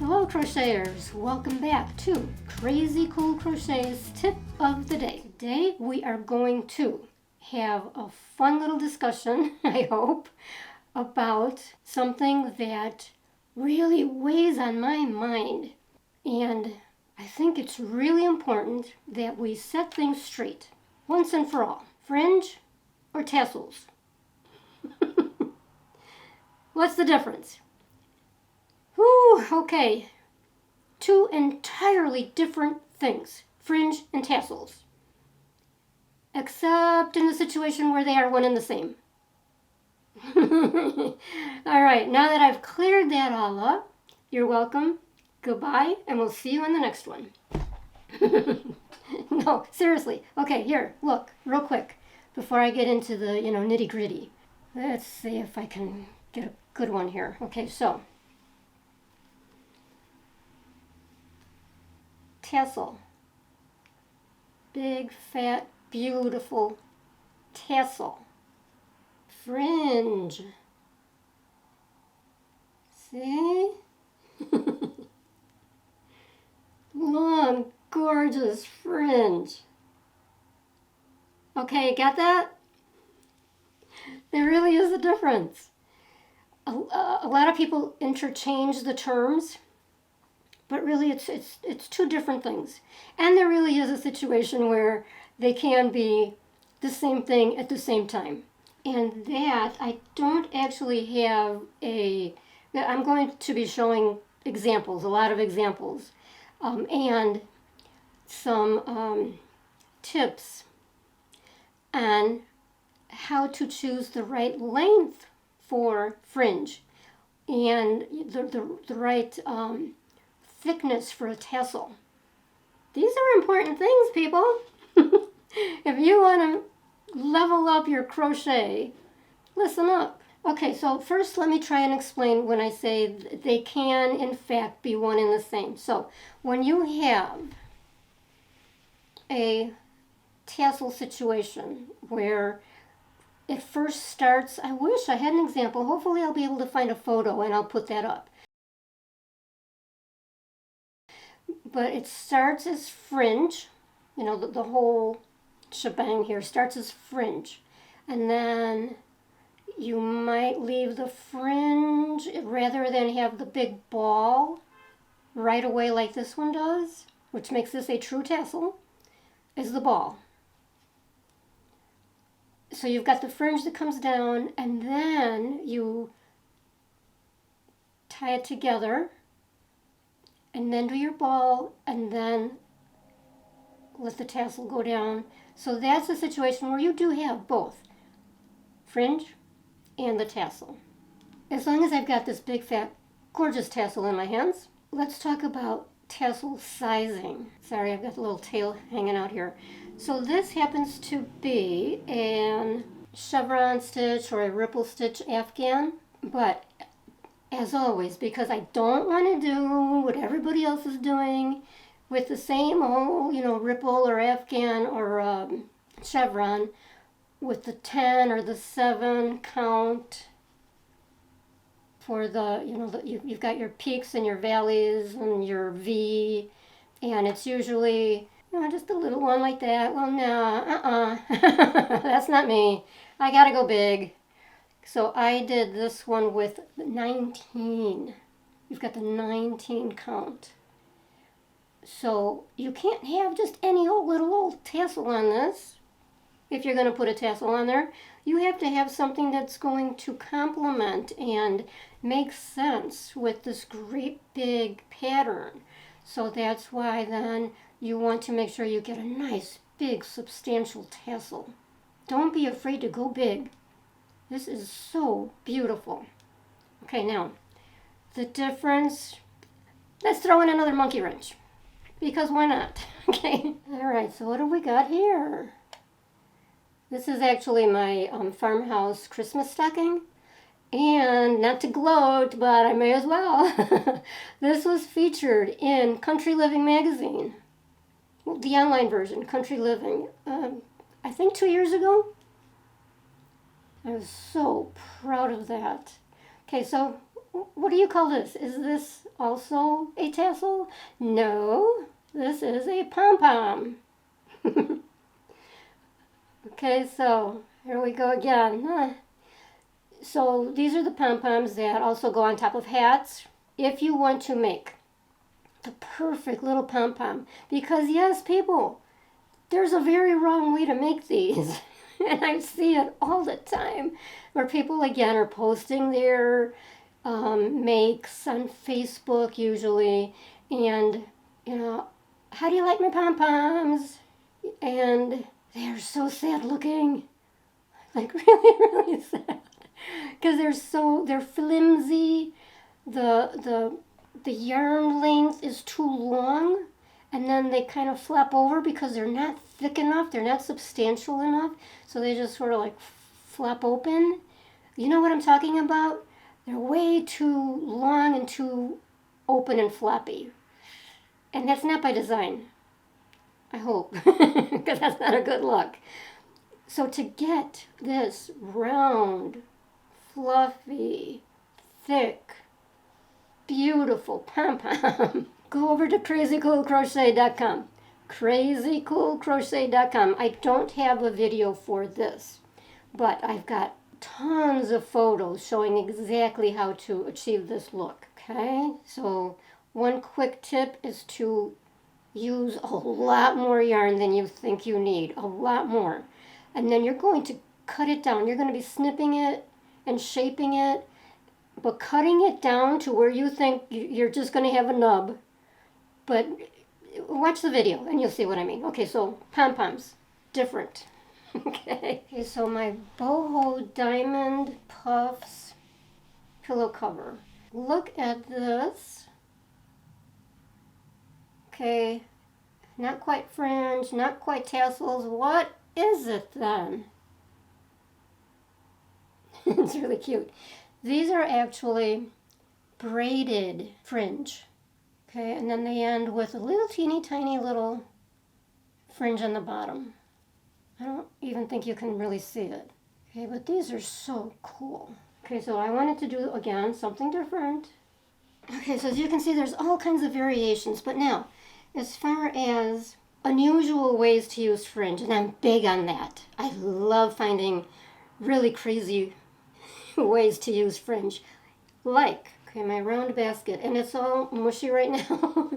Hello crocheters, welcome back to Crazy Cool Crochet's tip of the day. Today we are going to have a fun little discussion, I hope, about something that really weighs on my mind. And I think it's really important that we set things straight once and for all. Fringe or tassels? What's the difference? Whew, okay. Two entirely different things, fringe and tassels. Except in the situation where they are one and the same. All right, now that I've cleared that all up, you're welcome. Goodbye, and we'll see you in the next one. No, seriously. Okay, here, look, real quick, before I get into the, nitty-gritty. Let's see if I can get a good one here. Okay, so tassel. Big, fat, beautiful tassel. Fringe. See? Long, gorgeous fringe. Okay, got that? There really is a difference. A lot of people interchange the terms, but really it's two different things. And there really is a situation where they can be the same thing at the same time. And that I don't actually have I'm going to be showing examples, a lot of examples, and some tips on how to choose the right length for fringe and the right thickness for a tassel. These are important things, people. If you want to level up your crochet, listen up. Okay, so first let me try and explain when I say they can in fact be one and the same. So when you have a tassel situation where it first starts, I wish I had an example. Hopefully I'll be able to find a photo and I'll put that up. But it starts as fringe, the whole shebang here starts as fringe. And then you might leave the fringe rather than have the big ball right away like this one does, which makes this a true tassel, is the ball. So you've got the fringe that comes down and then you tie it together and then do your ball and then let the tassel go down. So that's a situation where you do have both fringe and the tassel. As long as I've got this big fat gorgeous tassel in my hands, let's talk about tassel sizing. Sorry, I've got the little tail hanging out here. So this happens to be an chevron stitch or a ripple stitch afghan, but as always, because I don't want to do what everybody else is doing with the same old, ripple or afghan or chevron with the 10 or the 7 count for the, you've got your peaks and your valleys and your V, and it's usually, just a little one like that. Well, no, that's not me. I gotta go big. So I did this one with 19. You've got the 19 count. So you can't have just any old tassel on this. If you're going to put a tassel on there, you have to have something that's going to complement and make sense with this great big pattern. So that's why then you want to make sure you get a nice big substantial tassel. Don't be afraid to go big. This is so beautiful. Okay, now, the difference, let's throw in another monkey wrench, because why not? Okay, all right, so what do we got here? This is actually my farmhouse Christmas stocking, and not to gloat, but I may as well. This was featured in Country Living magazine, well, the online version, Country Living, I think 2 years ago. I was so proud of that. Okay, so what do you call this? Is this also a tassel? No, this is a pom-pom. Okay, so here we go again. So these are the pom-poms that also go on top of hats. If you want to make the perfect little pom-pom, because yes, people, there's a very wrong way to make these. And I see it all the time where people again are posting their makes on Facebook usually, and how do you like my pom-poms? And they're so sad looking, like really sad, because they're flimsy. The yarn length is too long, and then they kind of flap over because they're not thick enough, they're not substantial enough, so they just sort of like flap open. You know what I'm talking about? They're way too long and too open and flappy. And that's not by design, I hope, because that's not a good look. So to get this round, fluffy, thick, beautiful pom-pom, go over to crazycoolcrochet.com. crazycoolcrochet.com. I don't have a video for this, but I've got tons of photos showing exactly how to achieve this look. Okay, so one quick tip is to use a lot more yarn than you think you need, a lot more. And then you're going to cut it down. You're going to be snipping it and shaping it, but cutting it down to where you think you're just going to have a nub. But watch the video and you'll see what I mean. Okay, so pom-poms, different. Okay, so my boho diamond puffs pillow cover. Look at this. Okay, not quite fringe, not quite tassels. What is it then? It's really cute. These are actually braided fringe. Okay, and then they end with a little teeny tiny little fringe on the bottom. I don't even think you can really see it. Okay, but these are so cool. Okay, so I wanted to do, again, something different. Okay, so as you can see, there's all kinds of variations. But now, as far as unusual ways to use fringe, and I'm big on that. I love finding really crazy ways to use fringe. Like, okay, my round basket, and it's all mushy right now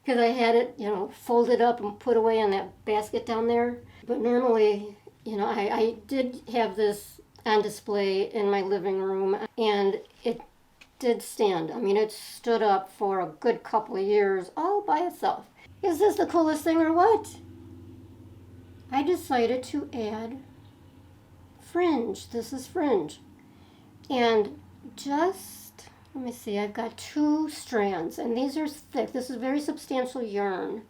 because I had it, folded up and put away in that basket down there. But normally, I did have this on display in my living room, and it did stand. I mean, it stood up for a good couple of years all by itself. Is this the coolest thing or what? I decided to add fringe. This is fringe. And just, let me see, I've got 2 strands, and these are thick. This is very substantial yarn.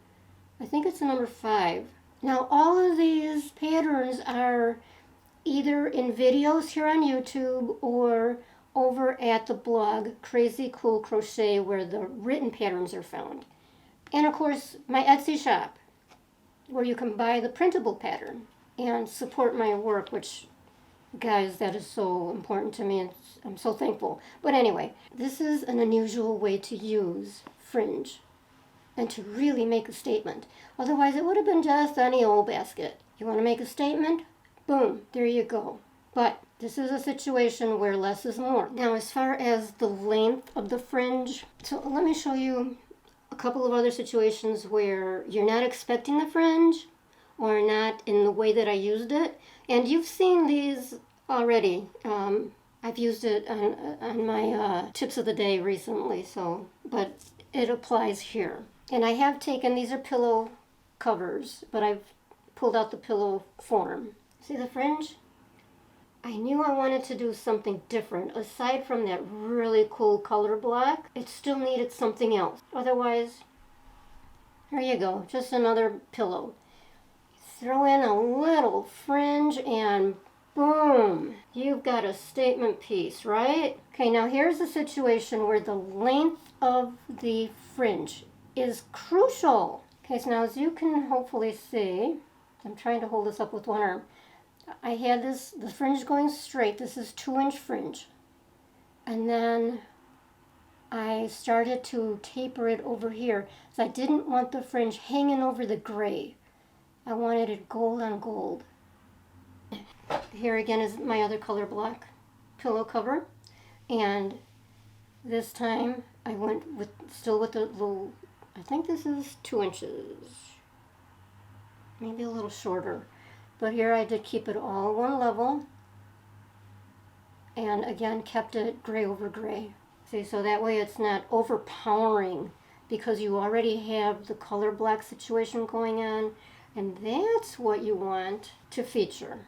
I think it's a number 5. Now, all of these patterns are either in videos here on YouTube or over at the blog Crazy Cool Crochet, where the written patterns are found. And of course, my Etsy shop, where you can buy the printable pattern and support my work, which, guys, that is so important to me, and I'm so thankful. But anyway, this is an unusual way to use fringe and to really make a statement. Otherwise, it would have been just any old basket. You want to make a statement? Boom, there you go. But this is a situation where less is more. Now, as far as the length of the fringe, so let me show you a couple of other situations where you're not expecting the fringe or not in the way that I used it. And you've seen these already. I've used it on my tips of the day recently, but it applies here. And I have taken, these are pillow covers, but I've pulled out the pillow form. See the fringe? I knew I wanted to do something different. Aside from that really cool color block, it still needed something else. Otherwise, here you go, just another pillow. Throw in a little fringe and boom, you've got a statement piece, right? Okay, now here's a situation where the length of the fringe is crucial. Okay, so now as you can hopefully see, I'm trying to hold this up with one arm. I had the fringe going straight. This is 2-inch fringe. And then I started to taper it over here. So I didn't want the fringe hanging over the gray. I wanted it gold on gold. Here again is my other color block pillow cover. And this time I went with still with the little, I think this is 2 inches. Maybe a little shorter. But here I did keep it all one level. And again kept it gray over gray. See, so that way it's not overpowering because you already have the color black situation going on, and that's what you want to feature.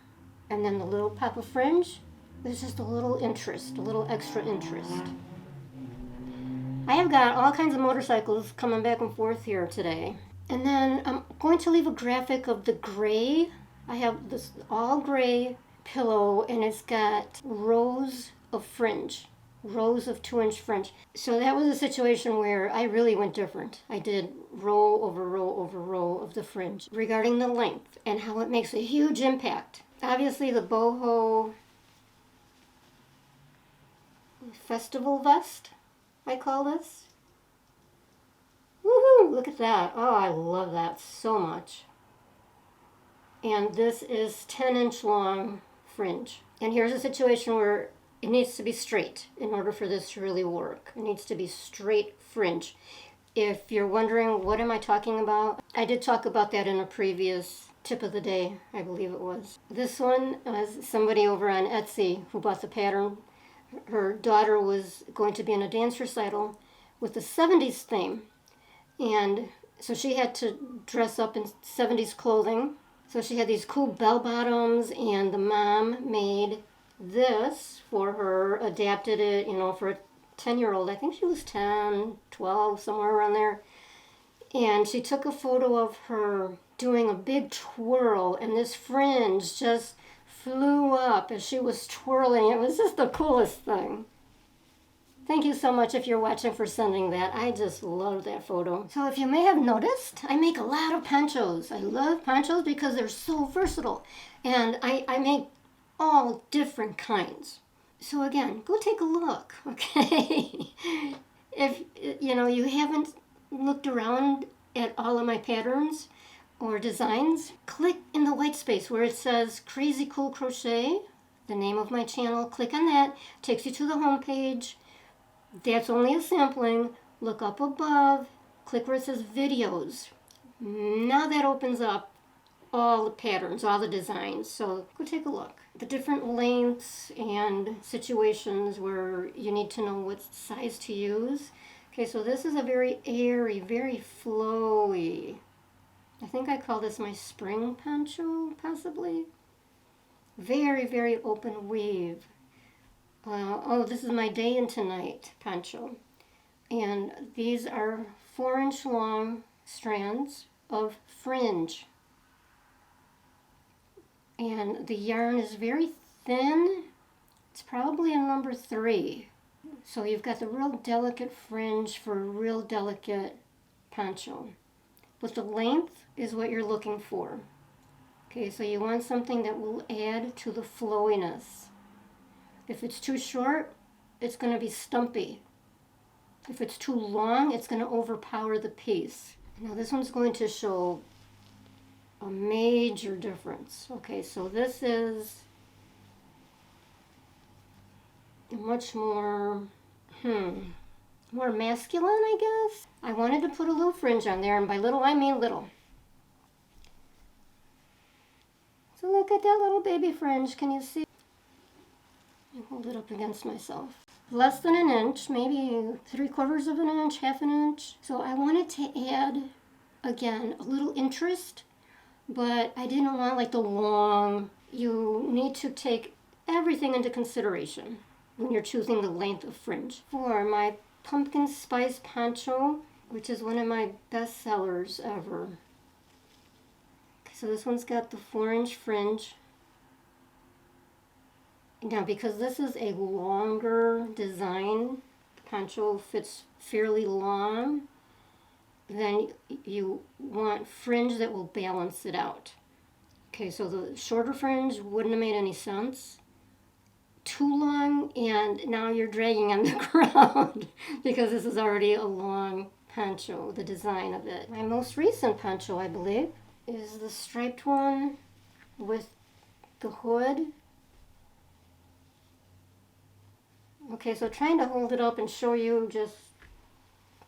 And then the little pop of fringe is just a little interest, a little extra interest. I have got all kinds of motorcycles coming back and forth here today. And then I'm going to leave a graphic of the gray. I have this all gray pillow and it's got rows of fringe. Rows of 2-inch fringe. So that was a situation where I really went different. I did row over row over row of the fringe regarding the length and how it makes a huge impact. Obviously the boho festival vest, I call this. Woohoo! Look at that. Oh, I love that so much. And this is 10-inch long fringe. And here's a situation where it needs to be straight in order for this to really work. It needs to be straight fringe. If you're wondering what am I talking about, I did talk about that in a previous tip of the day, I believe it was. This one was somebody over on Etsy who bought the pattern. Her daughter was going to be in a dance recital with the 70s theme. And so she had to dress up in 70s clothing. So she had these cool bell bottoms, and the mom made this for her, adapted it, for a 10-year-old. I think she was 10, 12, somewhere around there. And she took a photo of her doing a big twirl, and this fringe just flew up as she was twirling. It was just the coolest thing. Thank you so much if you're watching for sending that. I just love that photo. So if you may have noticed, I make a lot of ponchos. I love ponchos because they're so versatile. And I make all different kinds. So again, go take a look, okay? If you haven't looked around at all of my patterns or designs, click in the white space where it says Crazy Cool Crochet, the name of my channel. Click on that, takes you to the home page. That's only a sampling. Look up above, click where it says videos. Now that opens up all the patterns, all the designs, so go take a look. The different lengths and situations where you need to know what size to use. Okay, so this is a very airy, very flowy. I think I call this my spring poncho, possibly. Very, very open weave. This is my day and tonight poncho. And these are 4-inch long strands of fringe. And the yarn is very thin. It's probably a number 3. So you've got the real delicate fringe for a real delicate poncho. But the length is what you're looking for. Okay, so you want something that will add to the flowiness. If it's too short, it's going to be stumpy. If it's too long, it's going to overpower the piece. Now this one's going to show a major difference. Okay, so this is much more, more masculine, I guess. I wanted to put a little fringe on there, and by little, I mean little. So look at that little baby fringe. Can you see? I hold it up against myself. Less than an inch, maybe 3/4 of an inch, half an inch. So I wanted to add, again, a little interest, but I didn't want like the long. You need to take everything into consideration when you're choosing the length of fringe. For my pumpkin spice poncho, which is one of my best sellers ever. So this one's got the 4-inch fringe. Now, because this is a longer design, the poncho fits fairly long, then you want fringe that will balance it out. Okay, so the shorter fringe wouldn't have made any sense, too long and now you're dragging on the ground because this is already a long poncho, the design of it. My most recent poncho, I believe, is the striped one with the hood. Okay, so trying to hold it up and show you just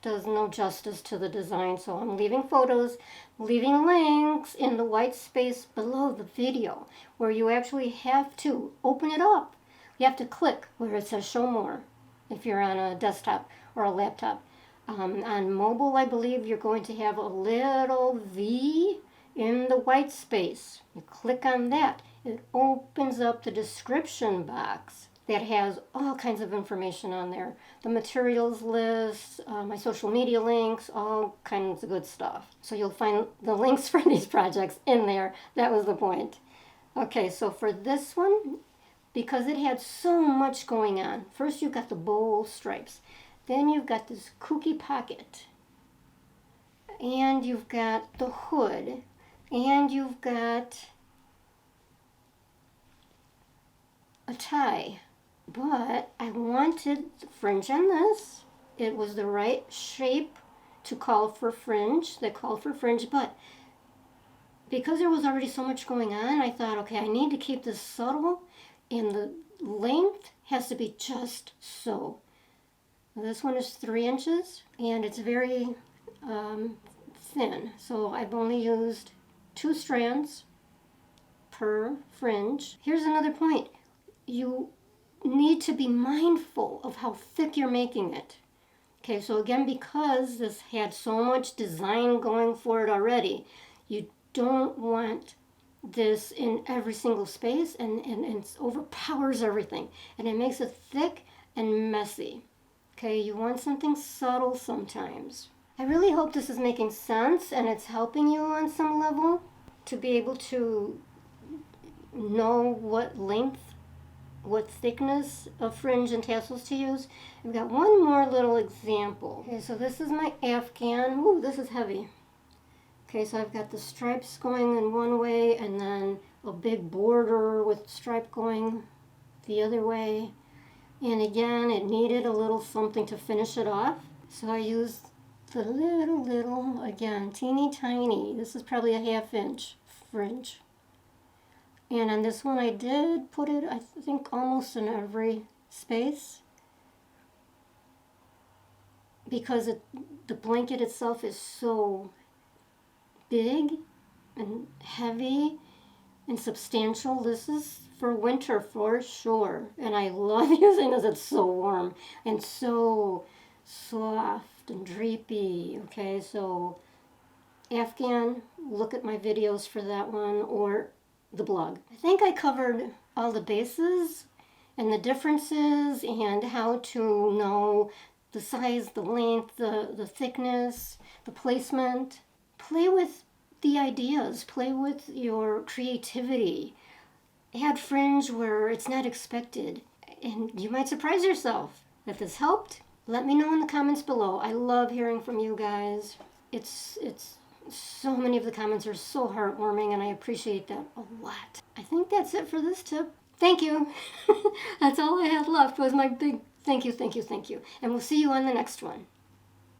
does no justice to the design, so I'm leaving photos, leaving links in the white space below the video where you actually have to open it up. You have to click where it says show more if you're on a desktop or a laptop. On mobile, I believe you're going to have a little V in the white space. You click on that. It opens up the description box that has all kinds of information on there. The materials list, my social media links, all kinds of good stuff. So you'll find the links for these projects in there. That was the point. Okay, so for this one, because it had so much going on, first you've got the bowl stripes. Then you've got this kooky pocket. And you've got the hood. And you've got a tie. But I wanted fringe on this. It was the right shape to call for fringe, but because there was already so much going on, I thought, okay, I need to keep this subtle, and the length has to be just so. This one is 3 inches, and it's very thin, so I've only used 2 strands per fringe. Here's another point. You need to be mindful of how thick you're making it. Okay, so again, because this had so much design going for it already, you don't want this in every single space, and it overpowers everything, and it makes it thick and messy. Okay, you want something subtle sometimes. I really hope this is making sense and it's helping you on some level to be able to know what length, what thickness of fringe and tassels to use. I've got one more little example. Okay, so this is my Afghan. Ooh, this is heavy. Okay, so I've got the stripes going in one way and then a big border with stripe going the other way. And again, it needed a little something to finish it off. So I used the little, again, teeny tiny. This is probably a 1/2 inch fringe. And on this one I did put it, I think, almost in every space. Because the blanket itself is so big and heavy and substantial. This is for winter for sure. And I love using this. It's so warm and so soft and drapey. Okay, so Afghan, look at my videos for that one, or the blog. I think I covered all the bases and the differences and how to know the size, the length, the thickness, the placement. Play with the ideas, play with your creativity. Add fringe where it's not expected, and you might surprise yourself. If this helped, let me know in the comments below. I love hearing from you guys. It's so many of the comments are so heartwarming, and I appreciate that a lot. I think that's it for this tip. Thank you. That's all I had left was my big thank you. And we'll see you on the next one.